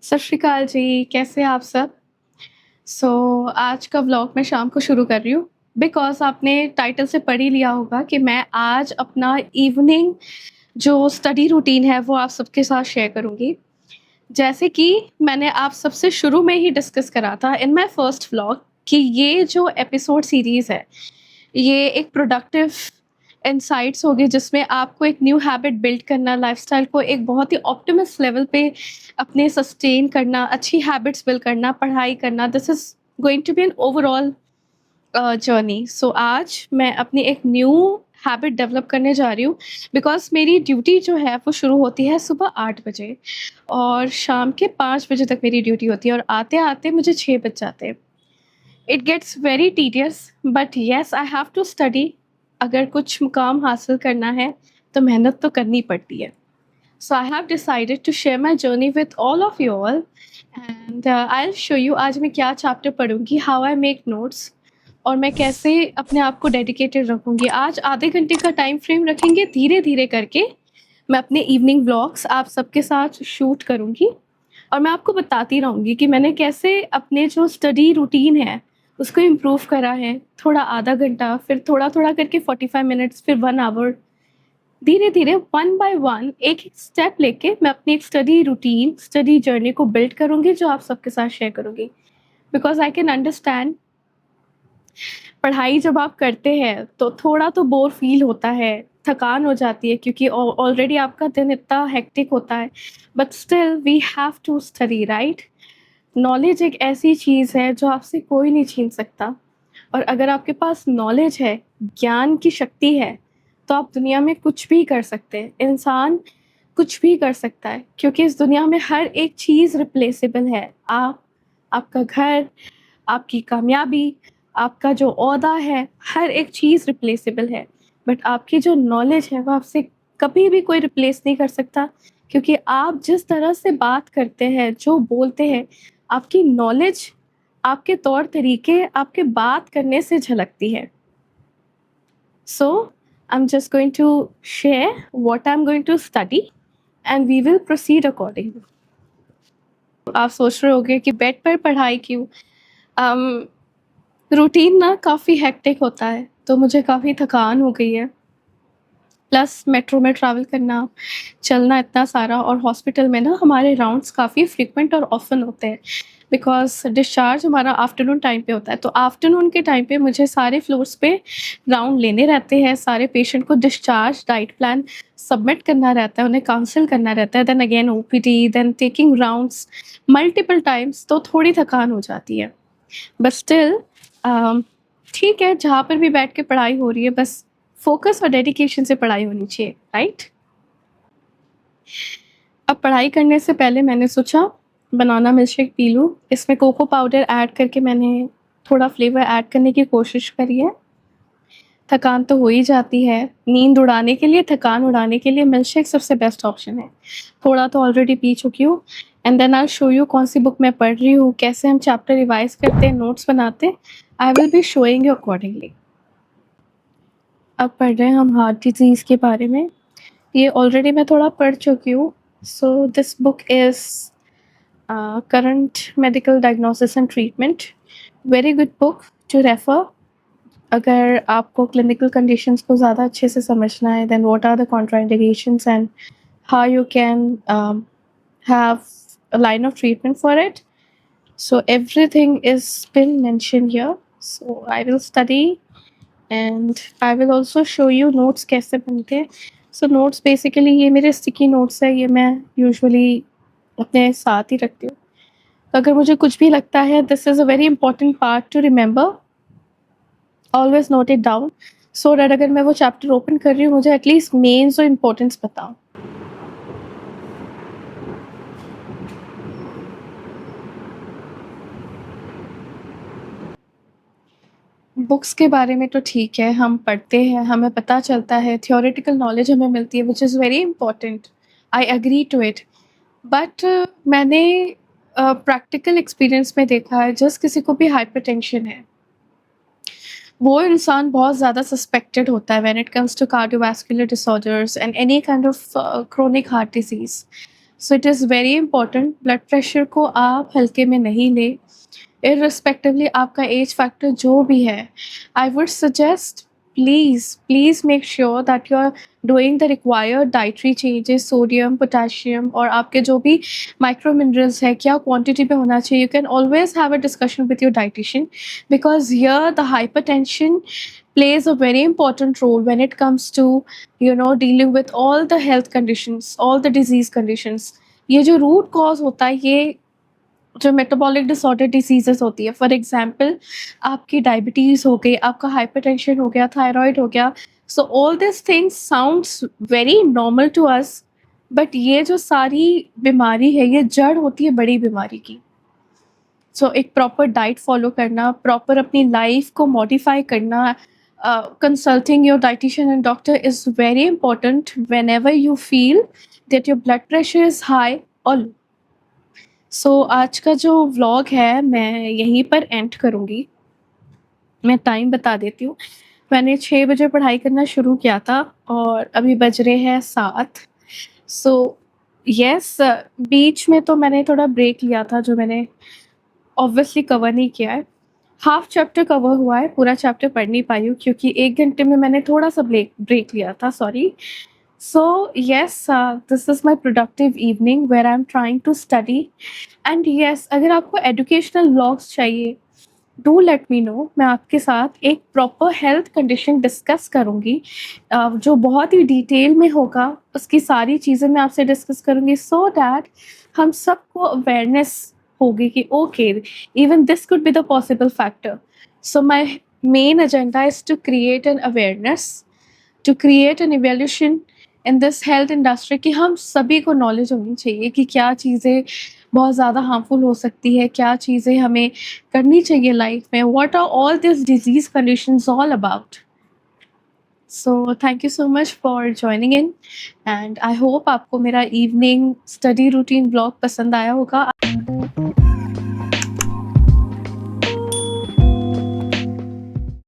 सत श्री अकाल जी, कैसे हैं आप सब? आज का व्लॉग मैं शाम को शुरू कर रही हूँ बिकॉज़ आपने टाइटल से पढ़ ही लिया होगा कि मैं आज अपना इवनिंग जो स्टडी रूटीन है वो आप सबके साथ शेयर करूँगी। जैसे कि मैंने आप सबसे शुरू में ही डिस्कस करा था इन माय फर्स्ट व्लॉग कि ये जो एपिसोड सीरीज़ है, ये एक प्रोडक्टिव इनसाइट्स होगी जिसमें आपको एक न्यू हैबिट बिल्ड करना, लाइफ़स्टाइल को एक बहुत ही ऑप्टिमस लेवल पे अपने सस्टेन करना, अच्छी हैबिट्स बिल्ड करना, पढ़ाई करना, this is going to be an overall journey. So आज मैं अपनी एक न्यू हैबिट डेवलप करने जा रही हूँ बिकॉज़ मेरी ड्यूटी जो है वो शुरू होती है सुबह 8 बजे और शाम के 5 बजे तक मेरी ड्यूटी होती है और आते-आते मुझे 6 बज जाते हैं। It gets very tedious but yes I have to study. अगर कुछ मुकाम हासिल करना है तो मेहनत तो करनी पड़ती है। So I have decided to share my journey with all of you all and I will show you आज मैं क्या चैप्टर पढ़ूंगी, हाउ आई मेक नोट्स और मैं कैसे अपने आप को डेडिकेटेड रखूंगी। आज आधे घंटे का टाइम फ्रेम रखेंगे, धीरे धीरे करके मैं अपने इवनिंग व्लॉग्स आप सबके साथ शूट करूंगी और मैं आपको बताती रहूँगी कि मैंने कैसे अपने जो स्टडी रूटीन है उसको इम्प्रूव करा है। थोड़ा आधा घंटा, फिर थोड़ा-थोड़ा करके 45 मिनट्स, फिर 1 आवर, धीरे-धीरे वन बाय वन एक-एक स्टेप लेके मैं अपनी एक स्टडी रूटीन, स्टडी जर्नी को बिल्ड करूँगी जो आप सबके साथ शेयर करूँगी। बिकॉज़ आई कैन अंडरस्टैंड पढ़ाई जब आप करते हैं तो थोड़ा तो बोर फ़ील होता है, थकान हो जाती है क्योंकि ऑलरेडी आपका दिन इतना हेक्टिक होता है। But still we have to study, right? Knowledge एक ऐसी चीज़ है जो आपसे कोई नहीं छीन सकता और अगर आपके पास नॉलेज है, ज्ञान की शक्ति है, तो आप दुनिया में कुछ भी कर सकते हैं। इंसान कुछ भी कर सकता है क्योंकि इस दुनिया में हर एक चीज़ रिप्लेसेबल है। आप, आपका घर, आपकी कामयाबी, आपका जो ओहदा है, हर एक चीज़ रिप्लेसेबल है। बट आपकी जो नॉलेज है वो आपसे कभी भी कोई रिप्लेस नहीं कर सकता क्योंकि आप जिस तरह से बात करते हैं, जो बोलते हैं, आपकी नॉलेज, आपके तौर तरीके, आपके बात करने से झलकती है। So I am just going to share what I am going to study and we will proceed accordingly. आप सोच रहे होंगे कि बेड पर पढ़ाई क्यों? रूटीन ना काफ़ी हेक्टिक होता है, तो मुझे काफ़ी थकान हो गई है। प्लस मेट्रो में ट्रैवल करना, चलना इतना सारा और हॉस्पिटल में ना हमारे राउंड्स काफ़ी फ्रीक्वेंट और ऑफ़न होते हैं बिकॉज़ डिस्चार्ज हमारा आफ्टरनून टाइम पे होता है। तो आफ्टरनून के टाइम पे मुझे सारे फ्लोर्स पे राउंड लेने रहते हैं, सारे पेशेंट को डिस्चार्ज डाइट प्लान सबमिट करना रहता है, उन्हें काउंसल करना रहता है, then again OPD, then taking rounds multiple times, तो थोड़ी थकान हो जाती है। बट स्टिल ठीक है, जहाँ पर भी बैठ के पढ़ाई हो रही है बस फ़ोकस और डेडिकेशन से पढ़ाई होनी चाहिए, राइट? अब पढ़ाई करने से पहले मैंने सोचा बनाना मिल्कशेक पी लूँ। इसमें कोको पाउडर ऐड करके मैंने थोड़ा फ्लेवर ऐड करने की कोशिश करी है। थकान तो हो ही जाती है, नींद उड़ाने के लिए, थकान उड़ाने के लिए मिल्कशेक सबसे बेस्ट ऑप्शन है। थोड़ा तो ऑलरेडी पी चुकी हूँ and then I will show you कौन-सी बुक मैं पढ़ रही हूँ, कैसे हम चैप्टर रिवाइज़ करते हैं, नोट्स बनाते हैं। I will be showing you accordingly. अब पढ़ रहे हैं हम हार्ट डिज़ीज़ के बारे में। ये ऑलरेडी मैं थोड़ा पढ़ चुकी हूँ। So this book is current medical diagnosis and treatment, very good book to refer अगर आपको क्लिनिकल कंडीशंस को ज़्यादा अच्छे से समझना है, then what are the contraindications and how you can have a line of treatment for it. So everything is been mentioned here. So I will study and I will also show you notes कैसे बनते हैं। So notes basically ये मेरे sticky notes है, ये मैं usually अपने साथ ही रखती हूँ। तो अगर मुझे कुछ भी लगता है this is a very important part to remember, always note it down so that अगर मैं वो चैप्टर ओपन कर रही हूँ मुझे एटलीस्ट मेन्स और इम्पोर्टेंस बताओ। बुक्स के बारे में तो ठीक है, हम पढ़ते हैं, हमें पता चलता है, थ्योरेटिकल नॉलेज हमें मिलती है which is very important, I agree to it. But मैंने प्रैक्टिकल एक्सपीरियंस में देखा है जिस किसी को भी हाइपरटेंशन है, वो इंसान बहुत ज़्यादा सस्पेक्टेड होता है when it comes to cardiovascular disorders and any kind of chronic heart disease. So it is very important, blood pressure को आप हल्के में नहीं लें, इर्रेस्पेक्टिवली आपका एज फैक्टर जो भी है। I would suggest, please make sure that you are doing the required dietary changes, sodium, potassium और आपके जो भी माइक्रो मिनरल्स है क्या क्वांटिटी पे होना चाहिए। You can always have a discussion with your dietitian, because here the hypertension plays a very important role when it comes to dealing with all the health conditions, all the disease conditions. ये जो root cause होता है, ये जो metabolic disorder diseases होती है, for example आपकी diabetes हो गई, आपका हाइपरटेंशन हो गया, थायराइड हो गया। So all this things sounds very normal to us, but ये जो सारी बीमारी है ये जड़ होती है बड़ी बीमारी की। सो एक प्रॉपर डाइट फॉलो करना, प्रॉपर अपनी लाइफ को मॉडिफाई करना, consulting your dietitian and doctor is very important when ever you feel that your blood pressure is high और लो। सो आज का जो व्लॉग है मैं यहीं पर एंड करूँगी। मैं टाइम बता देती हूँ। मैंने 6 बजे पढ़ाई करना शुरू किया था और अभी बज रहे हैं 7। सो येस, बीच में तो मैंने थोड़ा ब्रेक लिया था जो मैंने ऑब्वियसली कवर नहीं किया है। हाफ चैप्टर कवर हुआ है, पूरा चैप्टर पढ़ नहीं पाई हूँ क्योंकि 1 घंटे में मैंने थोड़ा-सा ब्रेक लिया था, sorry. So yes, this is my productive evening where I'm trying to study. And yes, अगर आपको एजुकेशनल व्लॉग्स चाहिए, डू लेट मी नो। मैं आपके साथ एक प्रॉपर हेल्थ कंडीशन डिस्कस करूँगी, जो बहुत ही डिटेल में होगा। उसकी सारी चीज़ें मैं आपसे डिस्कस करूँगी सो दैट हम सबको अवेयरनेस होगी कि okay, even this could be the possible factor. So my main agenda is to create an awareness, to create an evolution in this health industry, कि हम सभी को नॉलेज होनी चाहिए कि क्या चीज़ें बहुत ज़्यादा हार्मफुल हो सकती है, क्या चीज़ें हमें करनी चाहिए लाइफ में, what are all this disease conditions all about. So thank you so much for joining in and I hope आपको मेरा इवनिंग स्टडी रूटीन ब्लॉग पसंद आया होगा।